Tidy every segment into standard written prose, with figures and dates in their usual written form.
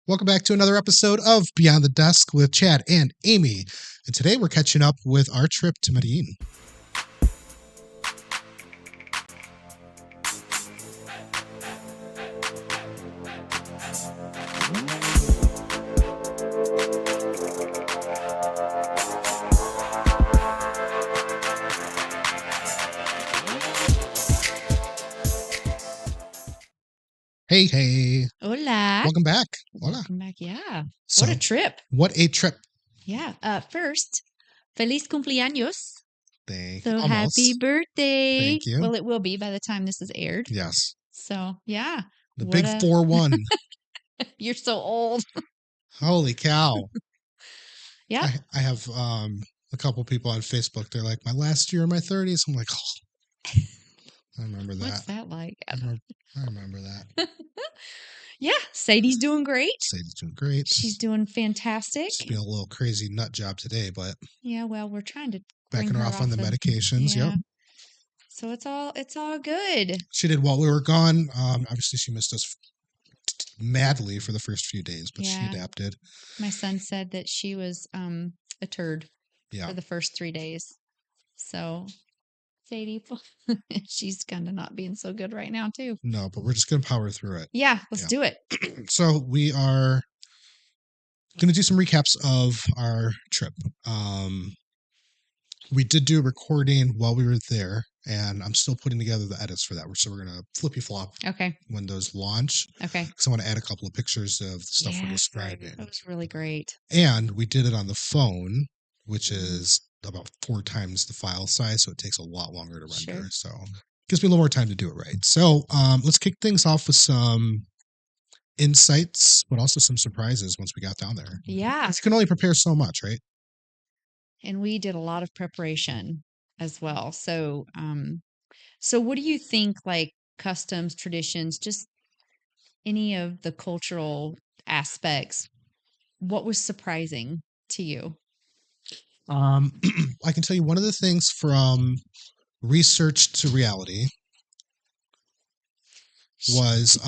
Welcome back to another episode of Beyond the Desk with Chad and Amy. And today we're catching up with our trip to Medellin. Hey. Hola. Welcome back. Hola. Welcome back. Yeah. So, What a trip. What a trip. Yeah. First, Feliz Cumpleaños. Thank So you. happy birthday. Thank you. Well, it will be by the time this is aired. Yes. So, yeah. The big 4-1. You're so old. Holy cow. Yeah. I have a couple people on Facebook. They're like, my last year in my 30s. I'm like, oh, I remember that. What's that like? I remember that. Yeah. Sadie's doing great. Sadie's doing great. She's doing fantastic. She's been a little crazy nut job today, but yeah, well, we're trying to backing her off on the medications. Yeah. Yep. So it's all good. She did while we were gone. Obviously, she missed us madly for the first few days, but she adapted. My son said that she was a turd for the first 3 days. So, Sadie, she's kind of not being so good right now, too. No, but we're just going to power through it. Yeah, let's do it. So we are going to do some recaps of our trip. We did do a recording while we were there, and I'm still putting together the edits for that. So we're going to flippy flop when those launch. Okay. Because I want to add a couple of pictures of the stuff we're describing. That was really great. And we did it on the phone, which is about 4 times the file size, so it takes a lot longer to render. Sure. So it gives me a little more time to do it right. So let's kick things off with some insights, but also some surprises once we got down there. Yeah. You can only prepare so much, right? And we did a lot of preparation as well. So, so what do you think, like customs, traditions, just any of the cultural aspects, what was surprising to you? I can tell you one of the things from research to reality was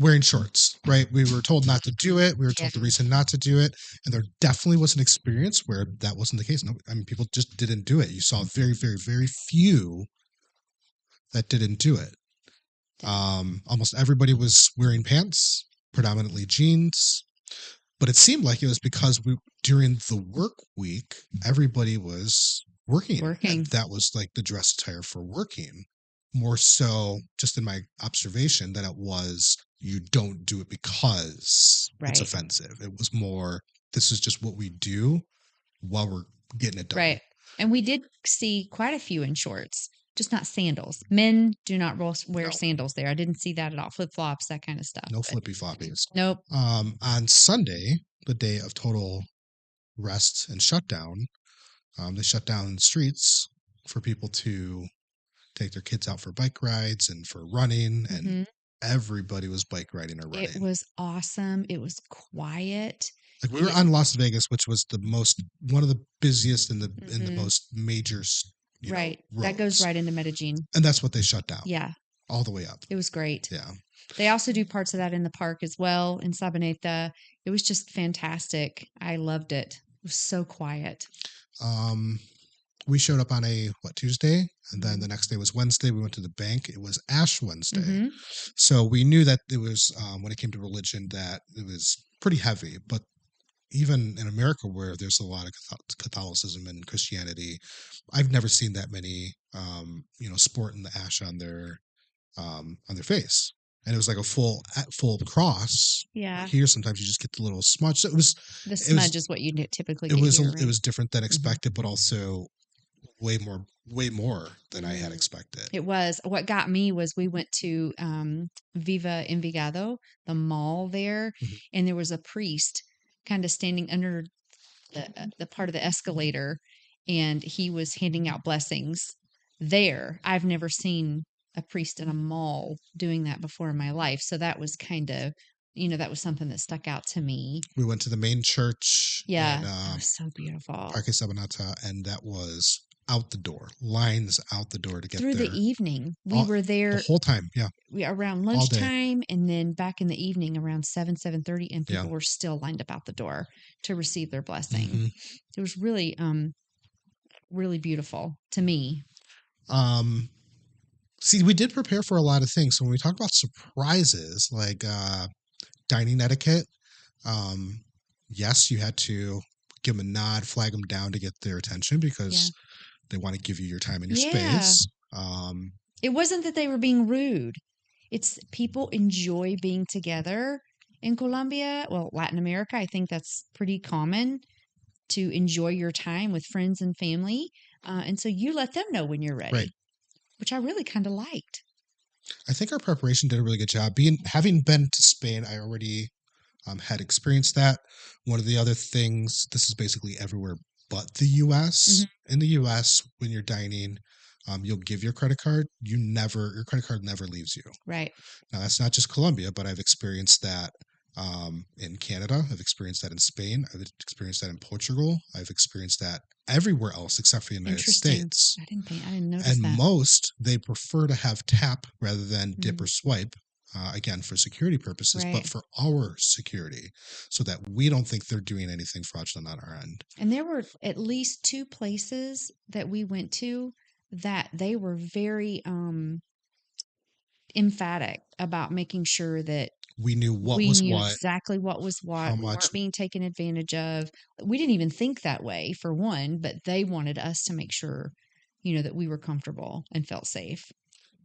wearing shorts, right? We were told not to do it. We were told the reason not to do it. And there definitely was an experience where that wasn't the case. No, I mean, people just didn't do it. You saw very, very, very few that didn't do it. Almost everybody was wearing pants, predominantly jeans. But it seemed like it was because during the work week, everybody was working. And that was like the dress attire for working. More so, just in my observation, that it was you don't do it because it's offensive. It was more, this is just what we do while we're getting it done. Right. And we did see quite a few in shorts, just not sandals. Men do not wear sandals there. I didn't see that at all. Flip-flops, that kind of stuff. No flippy floppies. Nope. On Sunday, the day of total rest and shutdown, they shut down the streets for people to take their kids out for bike rides and for running, and everybody was bike riding or running. It was awesome. It was quiet. Like we were on Las Vegas, which was one of the busiest and the most major, roads. That goes right into Medellin, and that's what they shut down. Yeah, all the way up. It was great. Yeah, they also do parts of that in the park as well in Sabaneta. It was just fantastic. I loved it. It was so quiet. We showed up on Tuesday, and then the next day was Wednesday. We went to the bank. It was Ash Wednesday. So we knew that it was, when it came to religion, that it was pretty heavy. But even in America, where there's a lot of Catholicism and Christianity, I've never seen that many, sporting the ash on their face. And it was like a full cross. Yeah. Here, sometimes you just get the little smudge. So the smudge is what you typically get. It was different than expected, but also way more than I had expected. It was. What got me was we went to Viva Envigado, the mall there, and there was a priest kind of standing under the part of the escalator, and he was handing out blessings there. I've never seen a priest in a mall doing that before in my life. So that was kind of, that was something that stuck out to me. We went to the main church. Yeah. It was so beautiful. Parque Sabanata, and that was out the door, lines out the door to get through there. the evening. We were The there whole time. Yeah. around All day. lunchtime, and then back in the evening around 7:30, and Yeah. people were still lined up out the door to receive their blessing. Mhm. It was really, really beautiful to me. See, we did prepare for a lot of things. So when we talk about surprises, like dining etiquette, um, yes, you had to give them a nod, flag them down to get their attention Yeah. because they want to give you your time and your Yeah. space. It wasn't that they were being rude. It's people enjoy being together in Colombia. Well, Latin America, I think that's pretty common to enjoy your time with friends and family. And so you let them know when you're ready, Right. which I really kind of liked. I think our preparation did a really good job. Having been to Spain, I already had experienced that. One of the other things, this is basically everywhere but the U.S. In the U.S., when you're dining, you'll give your credit card. Your credit card never leaves you. Right. Now that's not just Colombia, but I've experienced that in Canada. I've experienced that in Spain. I've experienced that in Portugal. I've experienced that everywhere else except for the United Interesting. States. I didn't notice And that. most they prefer to have tap rather than dip or Mhm. swipe. Again, for security purposes, but Right. for our security, so that we don't think they're doing anything fraudulent on our end. And there were at least 2 places that we went to that they were very emphatic about making sure that We knew what we was knew what, exactly what was how what. We much. weren't being taken advantage of. We didn't even think that way for one, but they wanted us to make sure, that we were comfortable and felt safe.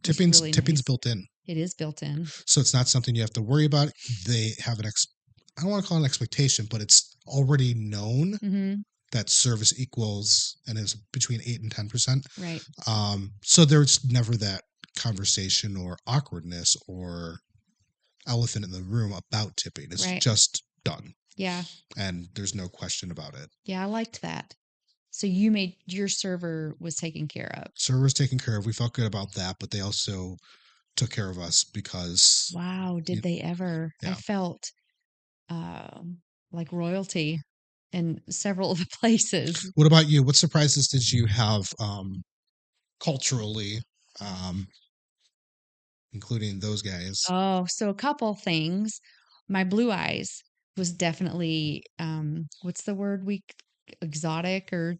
It was really Tipping's nice. built in, It is built in. so it's not something you have to worry about. They have I don't want to call it an expectation, but it's already known Mhm. that service equals and is between 8 and 10%. Right. So there's never that conversation or awkwardness or elephant in the room about tipping. It's Right. just done, Yeah. and there's no question about it. Yeah, I liked that. So your server was taken care of. Server's taken care of. We felt good about that, but they also took care of us because Wow, did they ever? I yeah. felt like royalty in several of the places. What about you? What surprises did you have culturally, um, including those guys? Oh, so a couple things. My blue eyes was definitely what's the word exotic or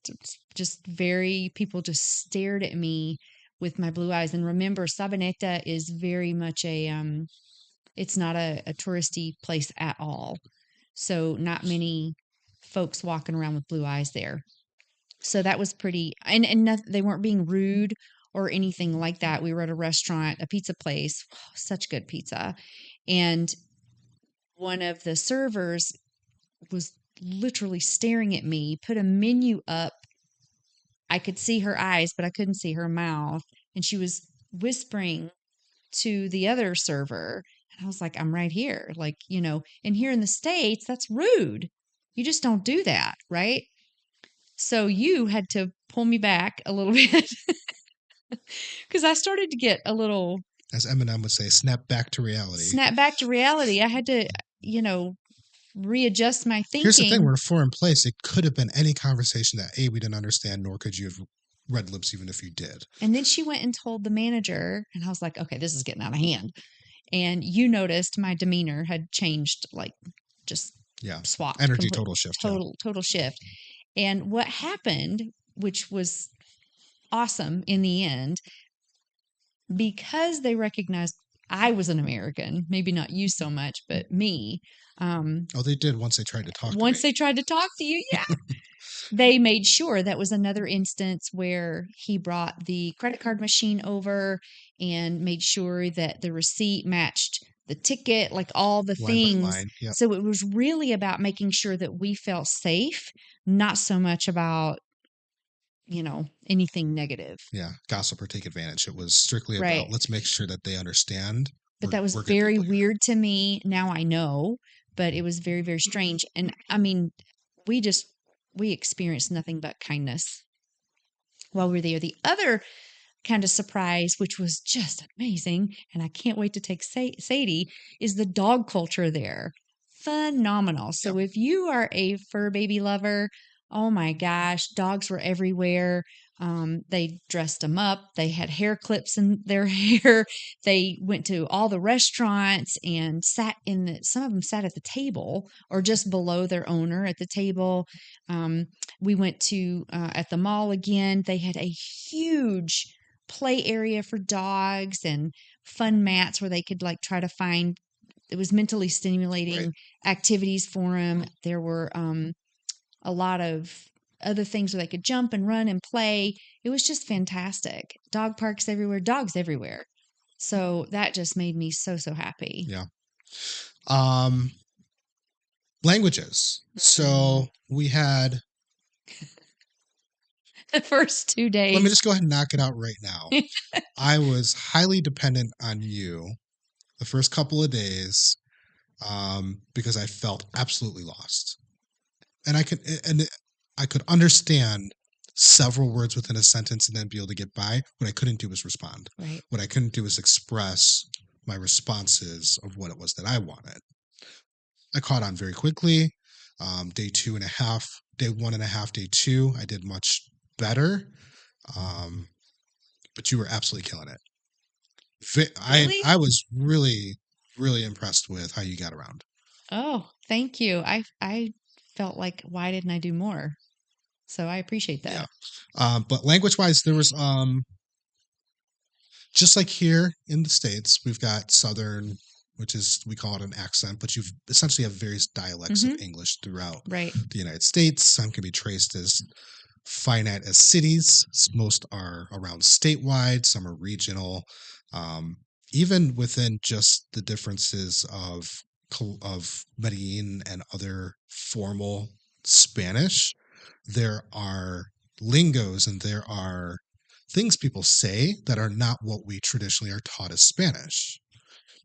just very people just stared at me with my blue eyes. And remember, Sabaneta is very much it's not a touristy place at all. So not many folks walking around with blue eyes there. So that was pretty, and they weren't being rude or anything like that. We were at a restaurant, a pizza place, such good pizza. And one of the servers was literally staring at me, put a menu up. I could see her eyes, but I couldn't see her mouth. And she was whispering to the other server. And I was like, I'm right here. Like, and here in the States, that's rude. You just don't do that, right? So you had to pull me back a little bit because I started to get a little As Eminem would say, snap back to reality. snap back to reality. I had to, readjust my Here's the thing: thinking. we're in a foreign place. It could have been any conversation that we didn't understand, nor could you have red lips even if you did. And then she went and told the manager, and I was like, okay, this is getting out of hand. And you noticed my demeanor had changed, like just swapped, Energy total shift. total shift. And what happened, which was awesome in the end, because they recognized I was an American, maybe not you so much, but me. Oh, they did once they tried to talk to Once me. they tried to talk to you, yeah. They made sure that was another instance where he brought the credit card machine over and made sure that the receipt matched the ticket, like all the Line by things. line. Yep. So it was really about making sure that we felt safe, not so much about, anything negative. Yeah. Gossip or take advantage. It was strictly Right. about let's make sure that they understand. But that was we're good very people here. weird to me. Now I know, but it was very, very strange. And I mean, we experienced nothing but kindness while we were there. The other kind of surprise, which was just amazing, and I can't wait to take Sadie, is the dog culture there. Phenomenal. So Yep. if you are a fur baby lover, oh my gosh, dogs were everywhere. They dressed them up. They had hair clips in their hair. They went to all the restaurants and sat some of them sat at the table or just below their owner at the table. Um, we went to at the mall again. They had a huge play area for dogs and fun mats where they could like try to find it was mentally stimulating activities for them. There were a lot of other things where they could jump and run and play. It was just fantastic. Dog parks everywhere, dogs everywhere. So that just made me so, so happy. Yeah. Languages. So we had the first 2 days. Let me just go ahead and knock it out right now. I was highly dependent on you the first couple of days because I felt absolutely lost. And I could understand several words within a sentence and then be able to get by. What I couldn't do was respond. Right. What I couldn't do was express my responses of what it was that I wanted. I caught on very quickly. Day 2.5, day 1.5, day 2, I did much better. But you were absolutely killing it. Really? I was really, really impressed with how you got around. Oh, thank you. I felt like, why didn't I do more? So I appreciate that. Yeah. But language wise, there was just like here in the States, we've got Southern, which is, we call it an accent, but you've essentially have various dialects of English throughout the United States. Some can be traced as finite as cities. Most are around statewide. Some are regional. Even within just the differences of Medellin and other formal Spanish, there are lingos and there are things people say that are not what we traditionally are taught as Spanish,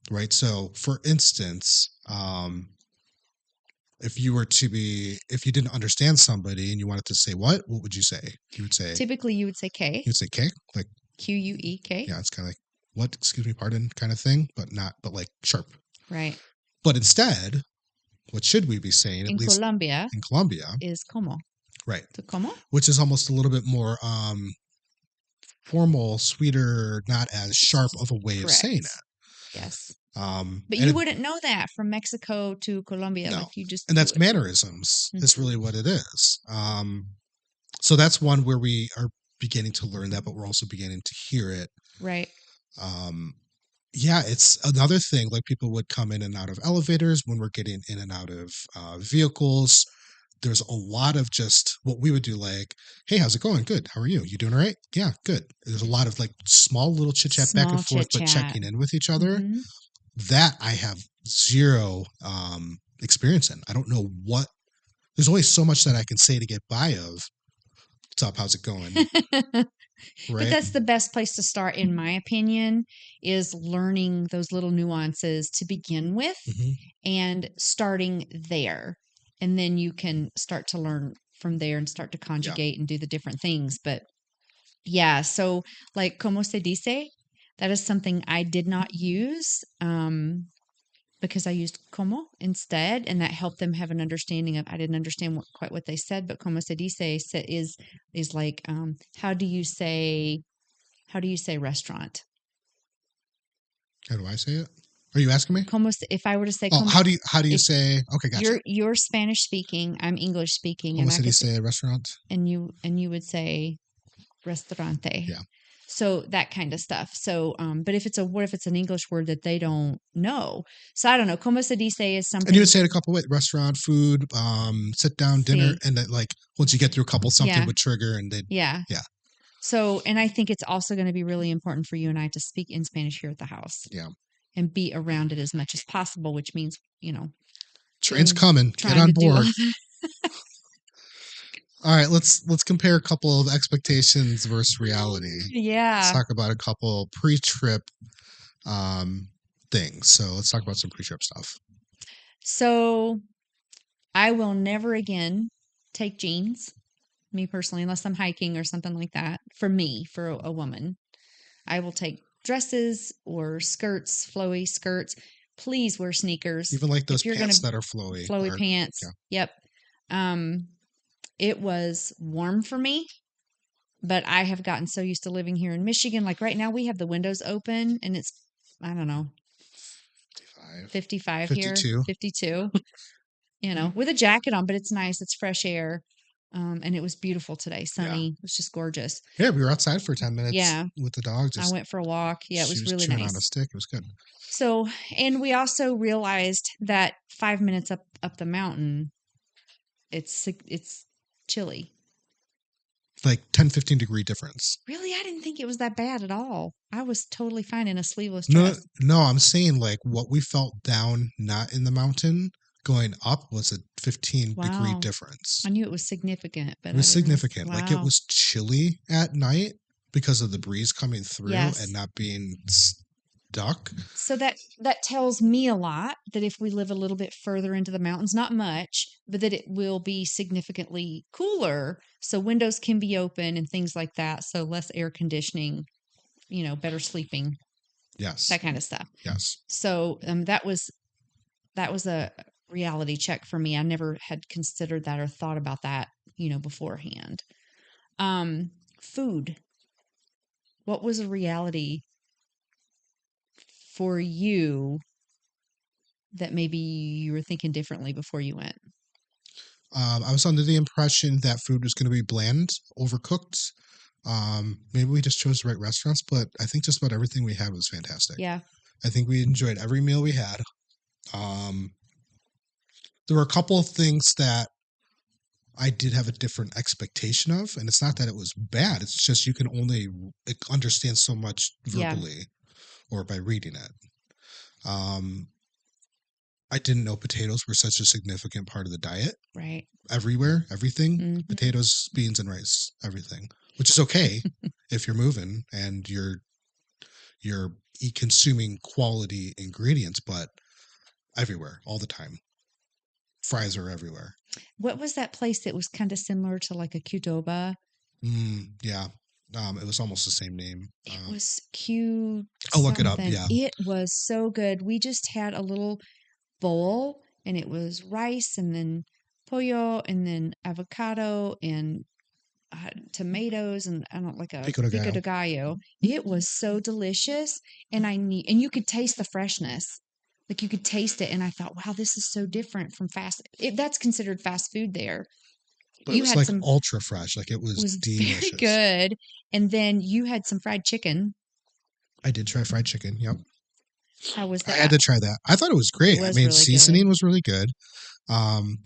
right? So, for instance, if you didn't understand somebody and you wanted to say what would you say? You would say, typically you would say K. You'd say K, like Queek. Yeah, it's kind of like what, excuse me, pardon, kind of thing, but like sharp. Right. But instead, what should we be saying? In Colombia is Cómo. Right. So Cómo? Which is almost a little bit more formal, sweeter, not as sharp of a way of saying it. Yes. But you wouldn't know that from Mexico to Colombia. No. Like you just and that's mannerisms. Is really what it is. So that's one where we are beginning to learn that, but we're also beginning to hear it. Right. Yeah, it's another thing. Like people would come in and out of elevators when we're getting in and out of vehicles. There's a lot of just what we would do, like, hey, how's it going? Good. How are you? You doing all right? Yeah, good. There's a lot of like small little chit chat back and forth, but checking in with each other. That I have zero experience in. I don't know what. There's only so much that I can say to get by of. What's up? How's it going? Right? But that's the best place to start, in my opinion, is learning those little nuances to begin with and starting there. And then you can start to learn from there and start to conjugate and do the different things. But yeah, so like, como se dice, that is something I did not use because I used como instead, and that helped them have an understanding of. I didn't understand quite what they said, but como se dice is like how do you say restaurant? How do I say it? Are you asking me? Como se, if I were to say, how do you say? Okay, gotcha. You're Spanish speaking. I'm English speaking. Como se dice restaurant? And you would say restaurante. Yeah. So that kind of stuff. So, but if it's an English word that they don't know? So I don't know. Como se dice is something. And you would say it a couple ways: restaurant, food, sit down, dinner, and then like once you get through a couple, something would trigger, and then yeah. So, and I think it's also going to be really important for you and I to speak in Spanish here at the house. Yeah. And be around it as much as possible, which means, train's coming. Get on board. All right, let's compare a couple of expectations versus reality. Yeah. Let's talk about a couple pre-trip things. So let's talk about some pre-trip stuff. So I will never again take jeans, me personally, unless I'm hiking or something like that. For me, for a woman, I will take dresses or skirts, flowy skirts. Please wear sneakers. Even like those pants that are flowy. Flowy pants. Yeah. Yep. It was warm for me. But I have gotten so used to living here in Michigan. Like right now, we have the windows open and it's, I don't know, 55 here, 52. 52, with a jacket on, but it's nice. It's fresh air. And it was beautiful today, Yeah. sunny. It was just gorgeous. Yeah, we were outside for 10 minutes Yeah. with the dog. I Just went for a walk. Yeah, it she was was really chewing on a nice. stick. It was good. So, and we also realized that 5 minutes up the mountain, it's chilly. Like 10, 15-degree difference. Really, I didn't think it was that bad at all. I was totally fine in a sleeveless No, dress. no, I'm saying like what we felt down, not in the mountain, going up was a 15-degree Wow. difference. I knew it was significant, but It was I didn't realize. significant. Like it Wow. was chilly at night because of the breeze coming through Yes. and not being stuck. So that tells me a lot that if we live a little bit further into the mountains, not much, but that it will be significantly cooler. So windows can be open and things like that. So less air conditioning, better sleeping, Yes. that kind of stuff. Yes. So that was a reality check for me. I never had considered that or thought about that, beforehand. Food. What was a reality for you that maybe you were thinking differently before you went? I was under the impression that food was going to be bland, overcooked. Maybe we just chose the right restaurants, but I think just about everything we had was fantastic. Yeah. I think we enjoyed every meal we had. There were a couple of things that I did have a different expectation of, and it's not that it was bad. It's just you can only understand so much Yeah. verbally or by reading it. I didn't know potatoes were such a significant part of the diet. Right. Everywhere, everything, Mhm. potatoes, beans, and rice, everything, which is okay if you're moving and you're consuming quality ingredients, but everywhere, all the time. Fries are everywhere. What was that place that was kind of similar to like a Qdoba? Yeah. It was almost the same name. It was Q I'll look it up. something. Yeah. It was so good. We just had a little bowl and it was rice and then pollo and then avocado and tomatoes and I don't like a Pico de pico gallo. de gallo. It was so delicious, and you could taste the freshness. Like you could taste it, and I thought, wow, this is so different from that's considered fast food there. But it You was had like some. ultra fresh. Like it It was was very delicious. good, and then you had some fried chicken. I did try fried chicken. Yep. How was I that? had to try that. I thought it was great. It was I mean, really seasoning good. was really good.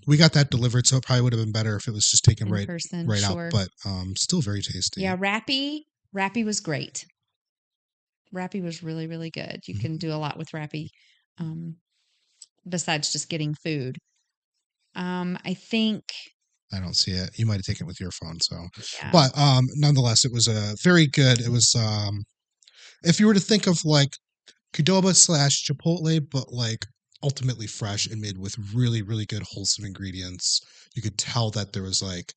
We got that delivered, so it probably would have been better if it was just taken In right person, right out. sure. But still very tasty. Yeah, Rappy was great. Rappy was really, really good. You can do a lot with Rappy, besides just getting food. I think, I don't see it. You might have taken it with your phone, so. yeah, But nonetheless, it was very good. It was if you were to think of like Qdoba / Chipotle, but like ultimately fresh and made with really, really good wholesome ingredients, you could tell that there was like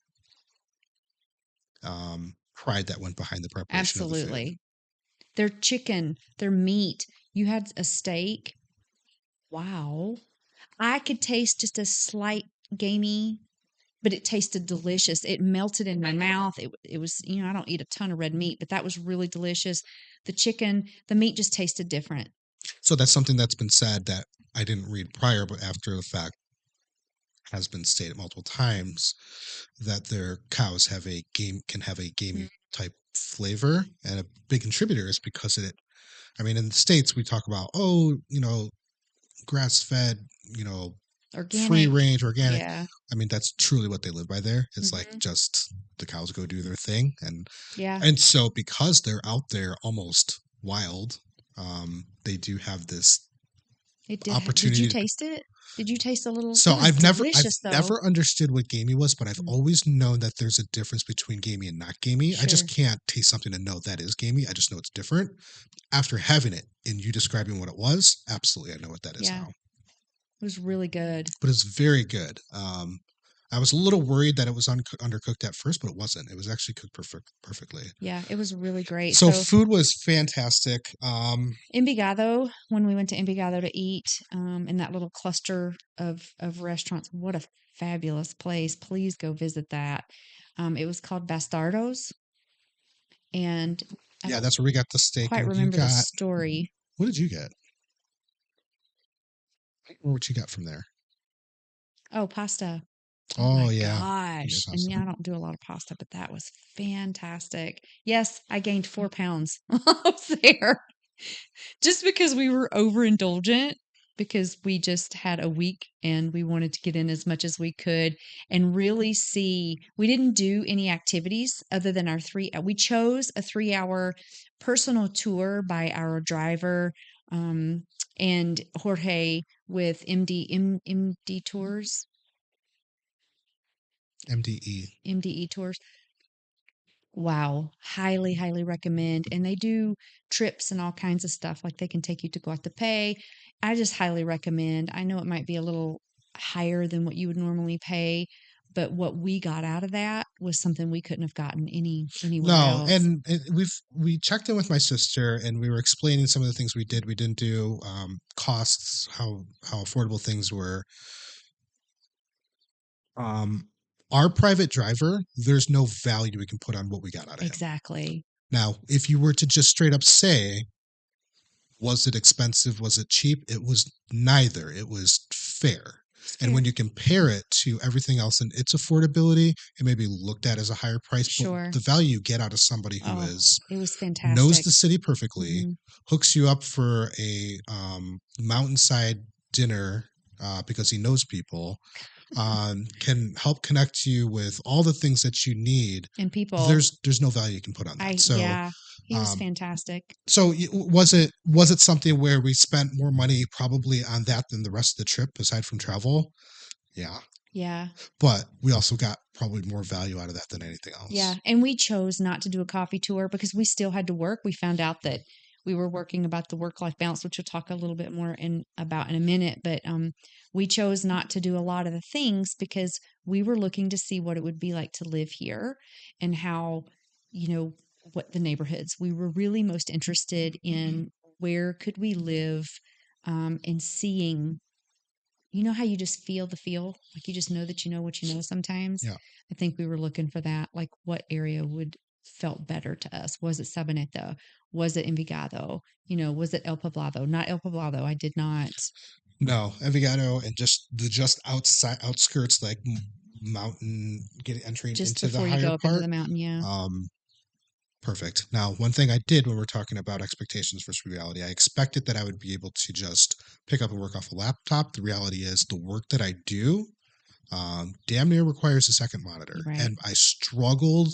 pride that went behind the preparation of the food. absolutely. Their chicken, their meat. You had a steak. Wow. I could taste just a slight gamey, but it tasted delicious. It melted in my mouth. It was, I don't eat a ton of red meat, but that was really delicious. The chicken, the meat just tasted different. So that's something that's been said that I didn't read prior, but after the fact has been stated multiple times that their cows can have a gamey type flavor, and a big contributor is because it. I mean, in the States, we talk about grass fed, free Organic. range, organic. Yeah. I mean, that's truly what they live by there. It's like Mhm. just the cows go do their thing, Yeah. and so because they're out there almost wild, they do have this It did. Did you opportunity. taste it? Did you taste a little? So It was I've delicious, though. never understood what gamey was, but I've Mm, always known that there's a difference between gamey and not gamey. I just sure. can't taste something and know that is gamey. I just know it's different. After having it and you describing what it was, absolutely, I know what that is Yeah. now. It was really good. But it's very good. I was a little worried that it was undercooked at first, but it wasn't. It was actually cooked perfectly. Yeah, it was really great. So So food was fantastic. Envigado, when we went to Envigado to eat, in that little cluster of restaurants, what a fabulous place. Please go visit that. It was called Bastardos. and I Yeah, don't that's where we got the steak. quite And you remember the got, story. what did you get? I don't know what you got from there. Oh, pasta. Oh Oh, my yeah. You got gosh. And pasta. yeah, I don't do a lot of pasta, but that was fantastic. Yes, I gained 4 pounds up there just because we were overindulgent, because we just had a week and we wanted to get in as much as we could and really see. We didn't do any activities other than we chose a 3 hour personal tour by our driver, um, and Jorge with MD Tours, MDE. MDE Tours. Wow, highly, highly recommend. And they do trips and all kinds of stuff. Like they can take you to Guatapé. I just highly recommend. I know it might be a little higher than what you would normally pay, but what we got out of that was something we couldn't have gotten anywhere No, else. and we checked in with my sister, and we were explaining some of the things we did, we didn't do, costs, how affordable things were. Um, our private driver, there's no value we can put on what we got out of him. Exactly. Now, if you were to just straight up say, was it expensive? Was it cheap? It was neither. It was fair. It's And fair. when you compare it to everything else and its affordability, it may be looked at as a higher price, but Sure. the value you get out of somebody who Oh, is it was knows fantastic. the city perfectly, Hmm. hooks you up for a mountainside dinner because he knows people, can help connect you with all the things that you need. And people, There's no value you can put on that. So yeah, he was um, fantastic. was it something where we spent more money probably on that than the rest of the trip aside from travel? Yeah, Yeah. but we also got probably more value out of that than anything Yeah, else. and we chose not to do a coffee tour because we still had to work. We found out that we were working about the work-life balance, which we'll talk a little bit more in a minute. But we chose not to do a lot of the things because we were looking to see what it would be like to live here and how, you know, what the neighborhoods. We were really most interested in where could we live, and seeing, how you just feel the feel, like you just know that you know what you know sometimes. Yeah. I think we were looking for that, like what area would felt better to us. Was it Sabaneta? Was it Envigado? Was it El Poblado? Not El Poblado. I did not. No, Envigado and just outside outskirts, like mountain, getting entering Just into the before you higher go up into part. the mountain, yeah. Um, Perfect. Now, one thing I did when we're talking about expectations versus reality, I expected that I would be able to just pick up and work off a laptop. The reality is, the work that I do damn near requires a second monitor, Right. and I struggled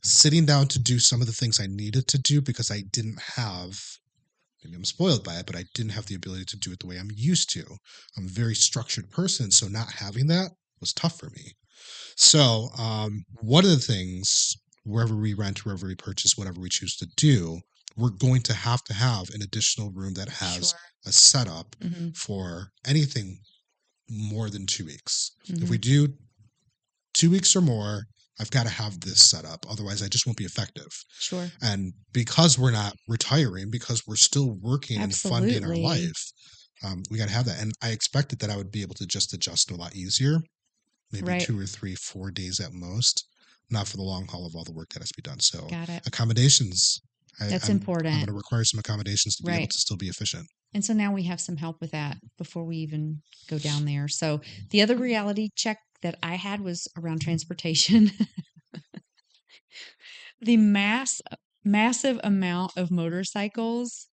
sitting down to do some of the things I needed to do because I didn't have. Maybe I'm spoiled by it, but I didn't have the ability to do it the way I'm used to. I'm a very structured person, so not having that was tough for me. So, one of the things, wherever we rent, wherever we purchase, whatever we choose to do, we're going to have an additional room that has Sure. a setup Hmm. for anything more than 2 weeks. If we Hmm. do 2 weeks or more, I've got to have this set up. Otherwise, I just won't be effective. Sure. And because we're not retiring, because we're still working and funding our Absolutely. life, we got to have that. And I expected that I would be able to just adjust a lot easier, maybe Right. 2 or 3, 4 days at most, not for the long haul of all the work that has to be done. So Got it. accommodations, That's I'm going important. to require some accommodations to be able Right. to still be efficient. And so now we have some help with that before we even go down there. So the other reality check that I had was around transportation. The massive amount of motorcycles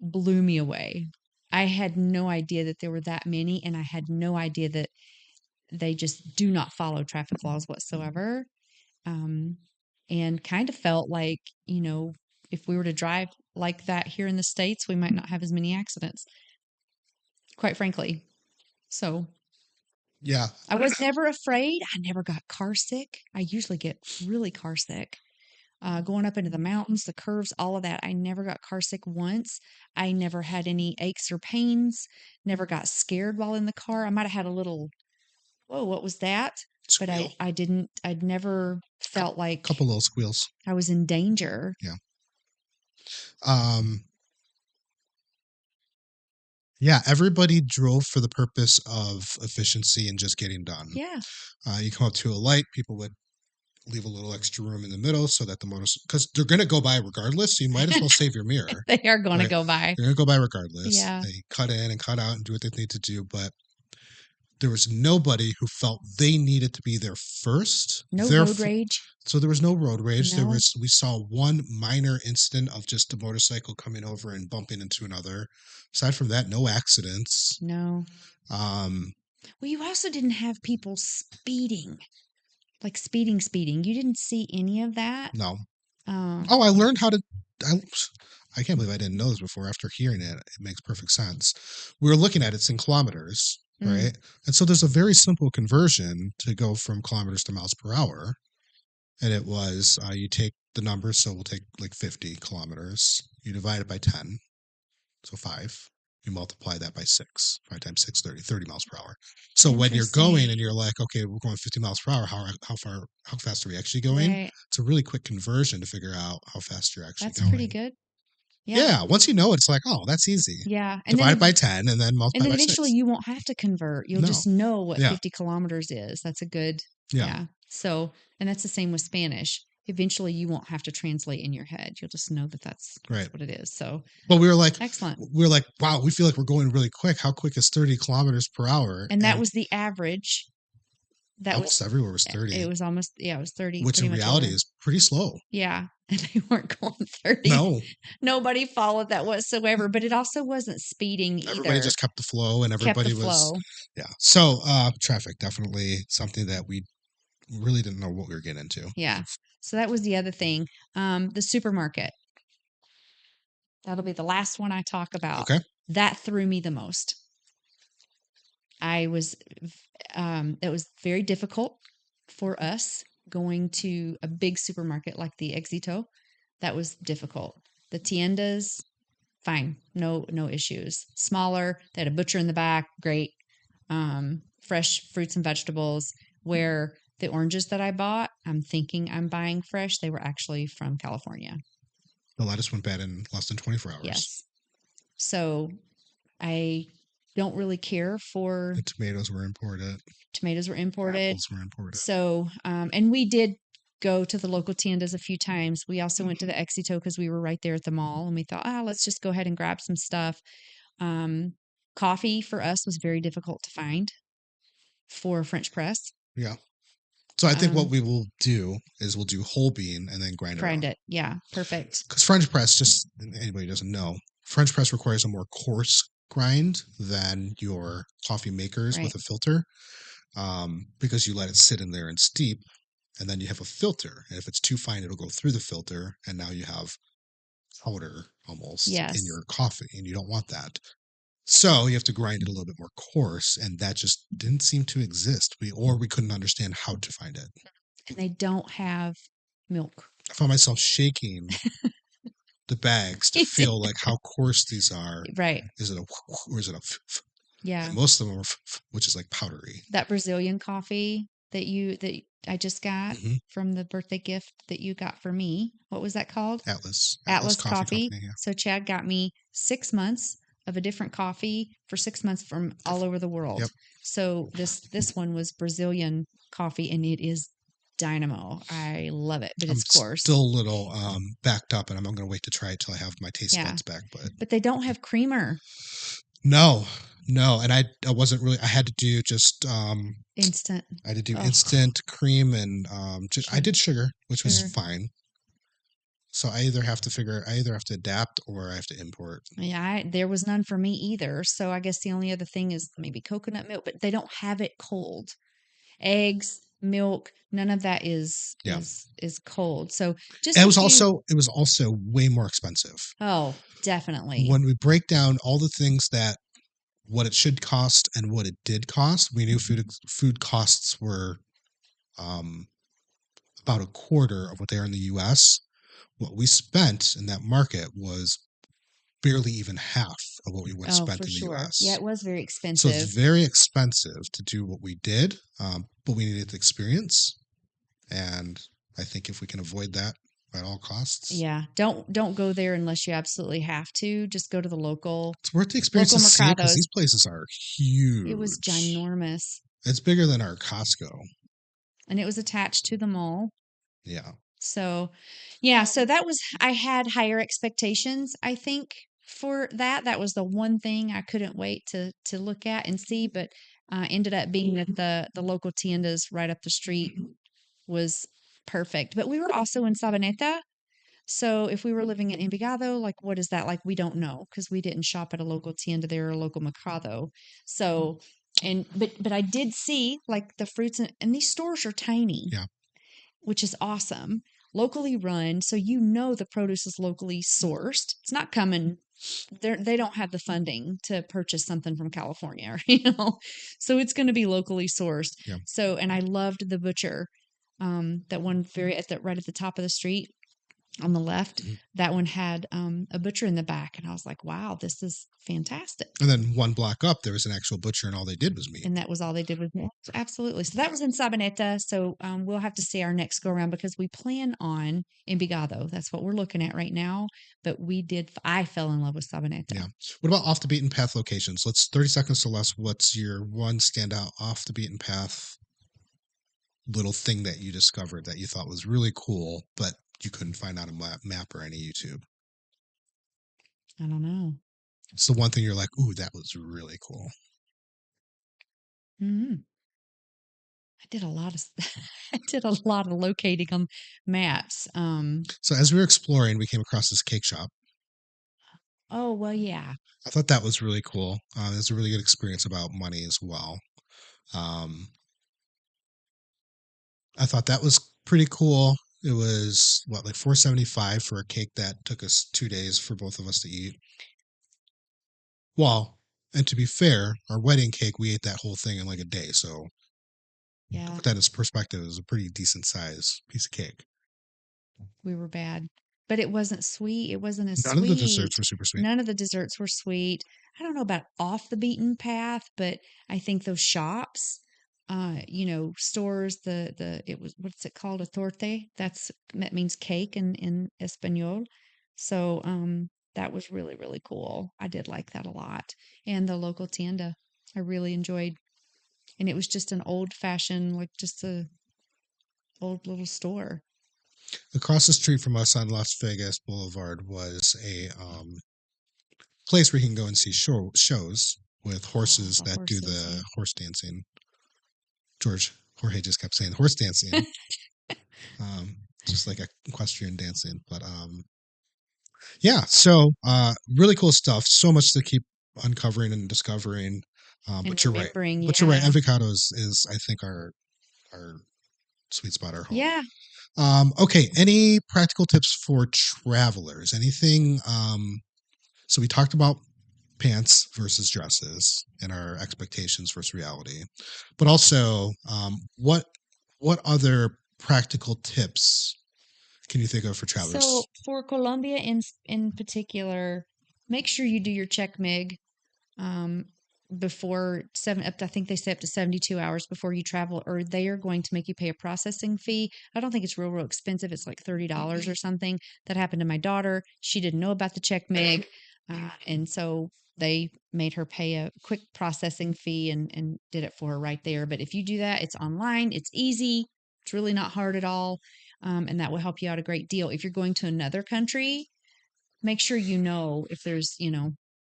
blew me away. I had no idea that there were that many, and I had no idea that they just do not follow traffic laws whatsoever. Um, and kind of felt like, if we were to drive like that here in the States, we might not have as many accidents, quite frankly. So Yeah. I was never afraid. I never got car sick. I usually get really car sick. Going up into the mountains, the curves, all of that. I never got car sick once. I never had any aches or pains. Never got scared while in the car. I might have had a little, whoa, what was that? But Squeal. I didn't, I'd never felt like Couple little squeals. I was in danger. Yeah. Um, yeah, everybody drove for the purpose of efficiency and just getting done. Yeah. You come up to a light, people would leave a little extra room in the middle so that the motorcycle, because they're going to go by regardless, so you might as well save your mirror. They are going to Right? go by. They're going to go by regardless. Yeah. They cut in and cut out and do what they need to do, but there was nobody who felt they needed to be there first. No road rage. So there was no road rage. No. We saw one minor incident of just a motorcycle coming over and bumping into another. Aside from that, no accidents. No. Um, Well, you also didn't have people speeding. Like speeding. You didn't see any of that. no. Oh, I learned how to. I can't believe I didn't know this before. After hearing it, it makes perfect sense. We were looking at it's in kilometers, right? And so there's a very simple conversion to go from kilometers to miles per hour. And it was you take the numbers, so we'll take like 50 kilometers. You divide it by 10, so 5. You multiply that by 6. 5 times 6, 30 miles per hour. So when you're going and you're like, okay, we're going 50 miles per hour, how fast are we actually going? right. It's a really quick conversion to figure out how fast you're actually That's going. pretty good. Yeah. Once you know it, it's like, oh, that's easy. Yeah. And Divide then it by 10 and then multiply and then by eventually 6. you won't have to convert. You'll No. just know what Yeah. 50 kilometers is. That's a good. Yeah. Yeah. So, and that's the same with Spanish. Eventually you won't have to translate in your head. You'll just know that that's Right. what it is. So, But we were like, excellent. wow, we feel like we're going really quick. How quick is 30 kilometers per hour? And that was the average. That almost everywhere was 30. It was almost, yeah, it was 30. Which in reality is pretty slow. Yeah. And they weren't going 30. No. Nobody followed that whatsoever, but it also wasn't speeding either. Everybody just kept the flow and everybody was. Yeah. So traffic, definitely something that we really didn't know what we were getting into. Yeah. So that was the other thing. The supermarket. That'll be the last one I talk about. Okay. That threw me the most. It was very difficult for us going to a big supermarket like the Éxito. That was difficult. The tiendas, fine, no issues. Smaller, they had a butcher in the back, great. Fresh fruits and vegetables. Where the oranges that I bought, I'm thinking I'm buying fresh. They were actually from California. The lettuce went bad in less than 24 hours. Yes. So I don't really care for. The tomatoes were imported. Apples were imported. So, and we did go to the local tiendas a few times. We also went to the Éxito because we were right there at the mall, and we thought, let's just go ahead and grab some stuff. Coffee for us was very difficult to find for French press. Yeah. So I think what we will do is we'll do whole bean and then grind it. Yeah, perfect. Because French press, just anybody who doesn't know, French press requires a more coarse grind than your coffee makers with a filter, because you let it sit in there and steep, and then you have a filter. And if it's too fine, it'll go through the filter, and now you have powder almost in your coffee, and you don't want that. So you have to grind it a little bit more coarse, and that just didn't seem to exist. We couldn't understand how to find it. And they don't have milk. I found myself shaking the bags to feel like how coarse these are. Right. Is it a or is it a? Yeah. And most of them are, which is like powdery. That Brazilian coffee that I just got from the birthday gift that you got for me. What was that called? Atlas Coffee. Company, yeah. So Chad got me 6 months of a different coffee for 6 months from all over the world. Yep. So this one was Brazilian coffee, and it is dynamo. I love it, but it's coarse. Still a little backed up, and I'm going to wait to try it till I have my taste buds back. But they don't have creamer. No, and I wasn't really. I had to do just instant. I had to do instant cream and I did sugar, which was fine. So I either have to adapt or I have to import. Yeah, there was none for me either. So I guess the only other thing is maybe coconut milk, but they don't have it cold. Eggs, milk, none of that is cold. So it was also way more expensive. Oh, definitely. When we break down all the things that what it should cost and what it did cost, we knew food costs were about a quarter of what they are in the U.S. What we spent in that market was barely even half of what we would have spent in the U.S. Yeah, it was very expensive. So it's very expensive to do what we did, but we needed the experience. And I think if we can avoid that at all costs. Yeah, don't go there unless you absolutely have to. Just go to the local. It's worth the experience to see it because these places are huge. It was ginormous. It's bigger than our Costco. And it was attached to the mall. Yeah. So, yeah, so that was I had higher expectations, I think, for that. That was the one thing I couldn't wait to look at and see, but ended up being that the local tiendas right up the street was perfect. But we were also in Sabaneta. So if we were living in Envigado, like what is that like? We don't know because we didn't shop at a local tienda there or a local mercado. So and but I did see like the fruits and these stores are tiny, Yeah. which is awesome. Locally run, so you know the produce is locally sourced. It's not coming. They don't have the funding to purchase something from California, so it's going to be locally sourced. Yeah. So, and I loved the butcher, that one very at the right at the top of the street on the left. Mhm. That one had a butcher in the back, and I was like, "Wow, this is fantastic." And then one block up, there was an actual butcher, and all they did was meat. And that was all they did with it. Absolutely. So that was in Sabaneta. So we'll have to see our next go around because we plan on Envigado. That's what we're looking at right now. But I fell in love with Yeah. Sabaneta. What about off the beaten path locations? Let's 30 seconds or less. What's your one standout off the beaten path little thing that you discovered that you thought was really cool, but you couldn't find on a map or any YouTube? I don't know. It's the one thing you're like, ooh, that was really cool. Hmm. I did a lot of I did a lot of locating on maps. So as we were exploring, we came across this cake shop. Oh well, yeah, I thought that was really cool. It was a really good experience about money as well. Um, I thought that was pretty cool. It was what, like 475 for a cake that took us 2 days for both of us to eat. Well, and to be fair, our wedding cake, we ate that whole thing in like a day. So to yeah. put that in perspective, it was a pretty decent size piece of cake. We were bad, but it wasn't sweet. It wasn't as None of the sweet. desserts were super sweet. None of the desserts were sweet. I don't know about off the beaten path, but I think those shops, stores, it was, what's it called? A torte. That means cake in Espanol. So, that was really, really cool. I did like that a lot. And the local tienda, I really enjoyed. And it was just an old fashioned, like just a old little store. Across the street from us on Las Vegas Boulevard was a place where you can go and see shows with Oh, horses the that do horses. the horse dancing. Jorge just kept saying horse dancing, just like equestrian dancing. But yeah, so really cool stuff. So much to keep uncovering and discovering. And But you're right. remembering, But you're right. yeah. Avocado is I think our sweet spot, our home. Yeah. Okay, any practical tips for travelers? Anything? So we talked about pants versus dresses and our expectations versus reality, but also what other practical tips can you think of for So travelers? for Colombia in particular, make sure you do your check mig um before I think they say up to 72 hours before you travel, or they are going to make you pay a processing fee. I don't think it's real expensive. It's like $30 or something. That happened to my daughter. She didn't know about the check mig. And so they made her pay a quick processing fee and did it for her right there. But if you do that, it's online, it's easy, it's really not hard at all. And that will help you out a great deal. If you're going to another country, make sure you know if there's,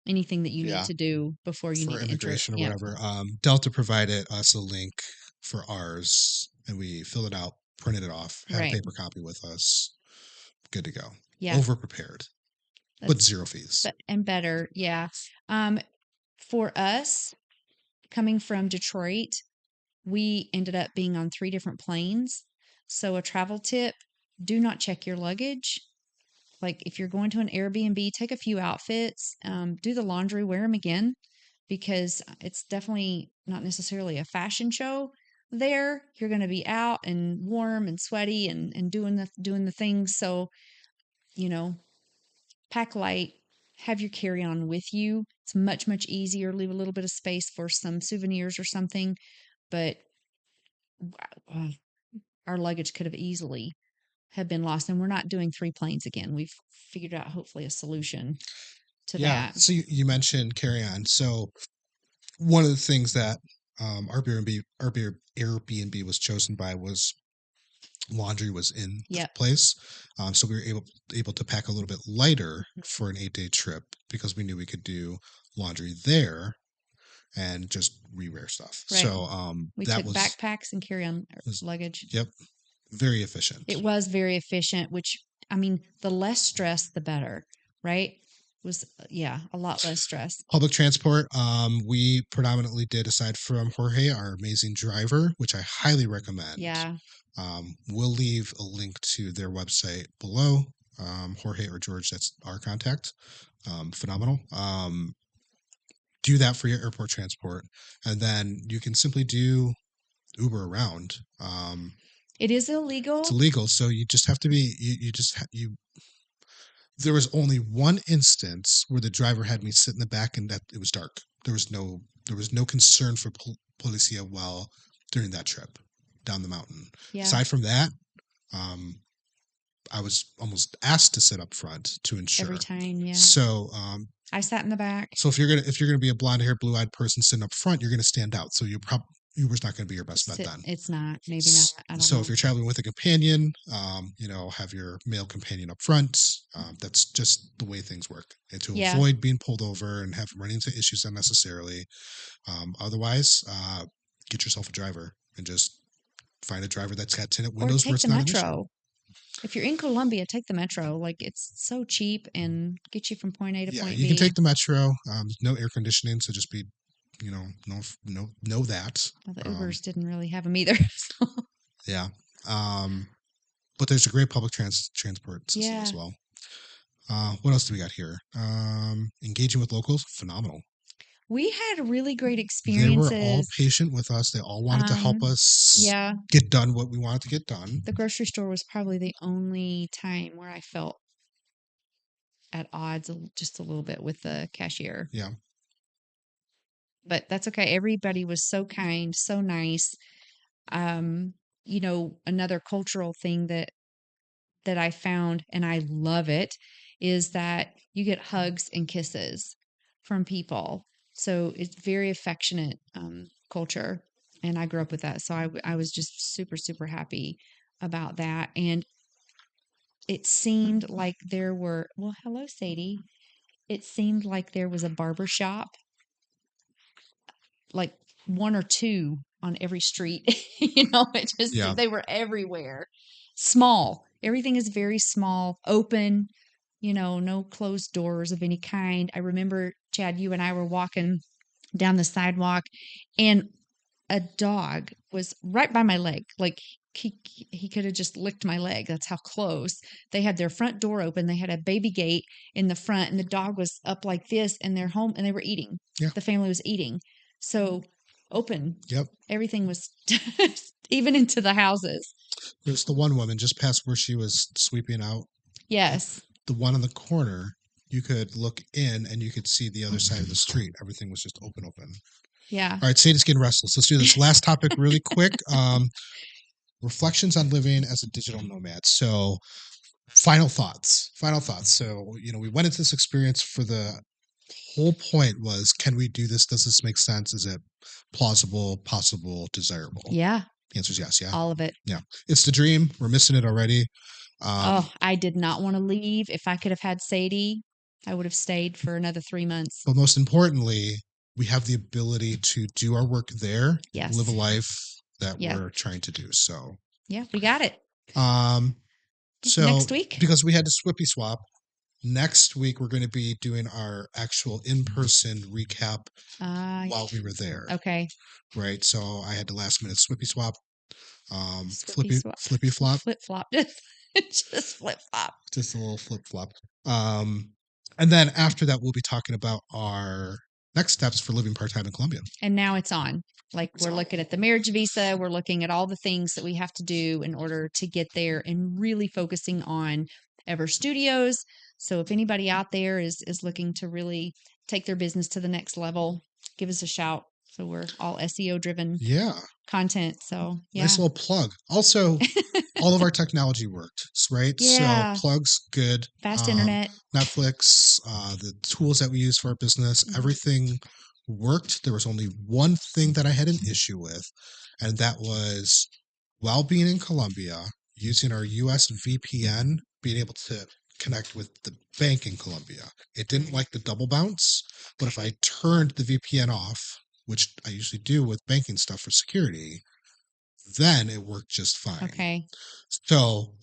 anything that you need Yeah, to do before you for need to enter it. immigration or Yeah. whatever. Delta provided us a link for ours, and we filled it out, printed it off, had a Right. paper copy with us, good to go. Yeah. Over prepared, but That's zero fees. and better. Yeah. Um, for us coming from Detroit, we ended up being on three different planes. So a travel tip, do not check your luggage. Like if you're going to an Airbnb, take a few outfits, do the laundry, wear them again because it's definitely not necessarily a fashion show there. You're going to be out and warm and sweaty and doing the things. So, you know, pack light, have your carry-on with you. It's much, much easier. Leave a little bit of space for some souvenirs or something. But uh, our luggage could have easily have been lost. And we're not doing three planes again. We've figured out hopefully a solution to Yeah. that. So you mentioned carry on. So one of the things that Airbnb was chosen by was laundry was in the Yep. place. So we were able to pack a little bit lighter for an 8-day trip because we knew we could do laundry there and just rewear stuff. Right. So We that took backpacks and carry-on luggage. yep, very efficient. It was very efficient, which, I mean, the less stress, the better, right? Was, yeah, a lot less stress. Public transport, we predominantly did, aside from Jorge, our amazing driver, which I highly recommend. Yeah. We'll leave a link to their website below. Jorge or George, that's our contact. Phenomenal. Do that for your airport transport, and then you can simply do Uber around. It is illegal. It's illegal, so you just have to be. You. There was only one instance where the driver had me sit in the back, and that it was dark. There was no concern for policia while during that trip down the mountain. Yeah. Aside from that, I was almost asked to sit up front to ensure Every time, yeah. So I sat in the back. So if you're gonna be a blonde haired, blue eyed person sitting up front, you're gonna stand out. So Uber's not gonna be your best bet then. It's not, maybe not. I don't So know. if you're traveling with a companion, have your male companion up front. That's just the way things work. And to avoid being pulled over and have running into issues unnecessarily. Otherwise, get yourself a driver and just find a driver that's got tinted windows where it's not an issue. If you're in Colombia, take the metro. Like, it's so cheap and get you from point A to point B. You can take the metro. No air conditioning, so just be, know that. Well, the Ubers didn't really have them either. So. Yeah. But there's a great public transport system as well. What else do we got here? Engaging with locals, phenomenal. We had really great experiences. They were all patient with us. They all wanted to help us get done what we wanted to get done. The grocery store was probably the only time where I felt at odds just a little bit with the cashier. Yeah. But that's okay. Everybody was so kind, so nice. Another cultural thing that I found, and I love it, is that you get hugs and kisses from people. So it's very affectionate culture. And I grew up with that. So I was just super, super happy about that. And it seemed like there were, well, hello, Sadie. It seemed like there was a barber shop, like one or two on every street. They were everywhere. Small. Everything is very small, open, no closed doors of any kind. I remember, Chad, you and I were walking down the sidewalk and a dog was right by my leg. Like he could have just licked my leg. That's how close. They had their front door open. They had a baby gate in the front and the dog was up like this and they're home and they were eating. Yeah. The family was eating. So open. Yep. Everything was even into the houses. There's the one woman just past where she was sweeping out. Yes. The one in the corner, you could look in and you could see the other side of the street. Everything was just open. Yeah. All right, Sadie's getting restless. Let's do this last topic really quick. Reflections on living as a digital nomad. So final thoughts. So, we went into this experience for the whole point was, can we do this? Does this make sense? Is it plausible, possible, desirable? Yeah. The answer is yes. Yeah. All of it. Yeah. It's the dream. We're missing it already. I did not want to leave. If I could have had Sadie, I would have stayed for another 3 months. But most importantly, we have the ability to do our work there. Yes. Live a life that we're trying to do. So yeah, we got it. So next week, because we had to swippy swap, next week we're going to be doing our actual in-person recap while we were there. Okay. Right. So I had to last minute swippy swap. Flippy flop. Flip flop. Just flip flop. Just a little flip flop. And then after that, we'll be talking about our next steps for living part-time in Colombia. And now it's on. We're looking at the marriage visa. We're looking at all the things that we have to do in order to get there and really focusing on Ever Studios. So if anybody out there is looking to really take their business to the next level, give us a shout. So we're all SEO driven content. So nice little plug. Also, all of our technology worked, right? Yeah. So plugs, good. Fast internet. Netflix, the tools that we use for our business, everything worked. There was only one thing that I had an issue with, and that was while being in Colombia, using our US VPN, being able to connect with the bank in Colombia. It didn't like the double bounce, but if I turned the VPN off, which I usually do with banking stuff for security, then it worked just fine. Okay. So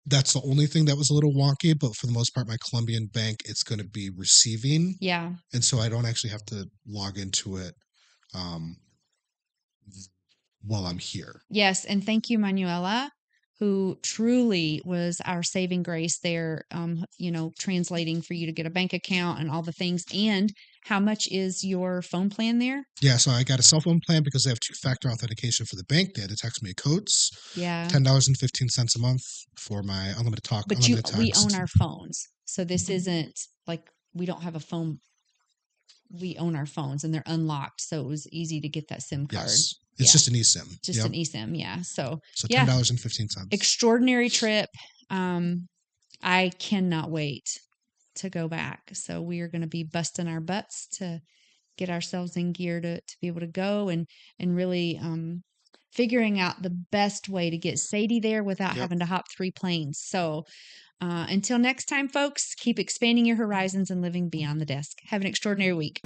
that's the only thing that was a little wonky, but for the most part, my Colombian bank, it's going to be receiving. Yeah. And so I don't actually have to log into it um, while I'm here. Yes. And thank you, Manuela, who truly was our saving grace there, translating for you to get a bank account and all the things. And how much is your phone plan there? Yeah, so I got a cell phone plan because they have two-factor authentication for the bank. They had to text me codes. Yeah. $10.15 a month for my unlimited talk, But unlimited text. we own our phones. So this isn't like we don't have a phone. We own our phones and they're unlocked. So it was easy to get that SIM card. Yes. It's just an eSIM. Just an eSIM. Yeah. So yeah. $10.15. Extraordinary trip. I cannot wait to go back. So we are going to be busting our butts to get ourselves in gear to be able to go and really figuring out the best way to get Sadie there without having to hop 3 planes. So until next time, folks, keep expanding your horizons and living beyond the desk. Have an extraordinary week.